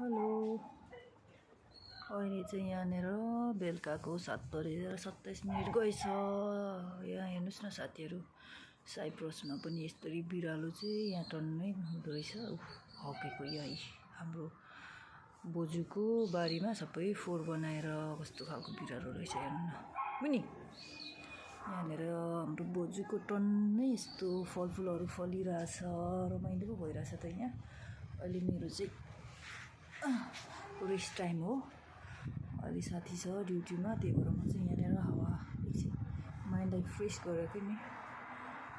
Hello अहिले चाहिँ यहाँनिर बेलुकाको 7:27 गएछ। यहाँ हेर्नुहोस् न साथीहरू, साइप्रसमा पनि यस्तरी बिरालो चाहिँ यहाँ टन्नै हुँदो रहेछ। हकेको यही हाम्रो बोजूको बारीमा सबै फोहोर बनाएर कस्तो खालको बिरालो रहेछ हेर्नु न। कुनि यहाँनिर हाम्रो बोजूको टन्नै यस्तो फलफुलहरू फलिरहेछ, रमाइलो पो भइरहेछ त यहाँ। अहिले मेरो चाहिँ रेस्ट टाइम हो। अहिले साथी छ ड्युटीमा, त्यही भएर म चाहिँ यहाँनिर हावा एकछिन माइन्डलाई फ्रेस गरेको नि,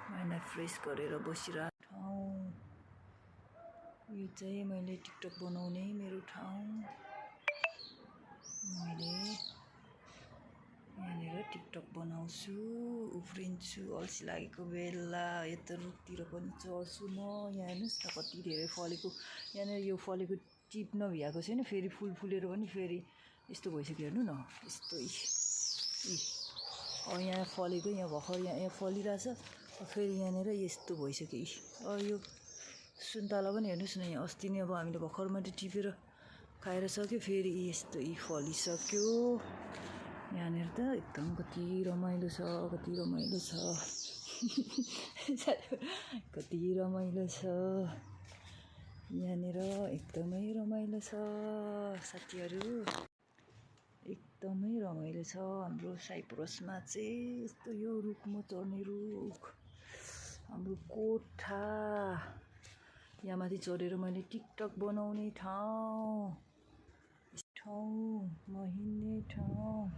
माइन्डलाई फ्रेस गरेर बसिरहेको ठाउँ। यो चाहिँ मैले टिकटक बनाउने मेरो ठाउँ। मैले यहाँनिर टिकटक बनाउँछु, उफ्रिन्छु अल्छी लागेको बेला। यता रुखतिर पनि चढ्छु म। यहाँ हेर्नुहोस् न कति धेरै फलेको। यहाँनिर यो फलेको टिप नभ्याएको छैन, फेरि फुल फुलेर पनि फेरि यस्तो भइसक्यो हेर्नु न। यस्तो यहाँ फलेको, यहाँ भर्खर यहाँ फलिरहेछ, फेरि यहाँनिर यस्तो भइसक्यो। यो सुन्तला पनि हेर्नुहोस् न, यहाँ अस्ति नै अब हामीले भर्खर मात्रै टिपेर खाएर सक्यो, फेरि यस्तो फलिसक्यो। यहाँनिर त एकदम कति रमाइलो छ, कति रमाइलो छ कति रमाइलो छ यहाँनिर, एकदमै रमाइलो छ साथीहरू, एकदमै रमाइलो छ हाम्रो साइप्रसमा चाहिँ। यस्तो यो रुख म चढ्ने रुख, हाम्रो कोठा, यहाँ माथि चढेर मैले टिकटक बनाउने ठाउँ, म हिँड्ने ठाउँ।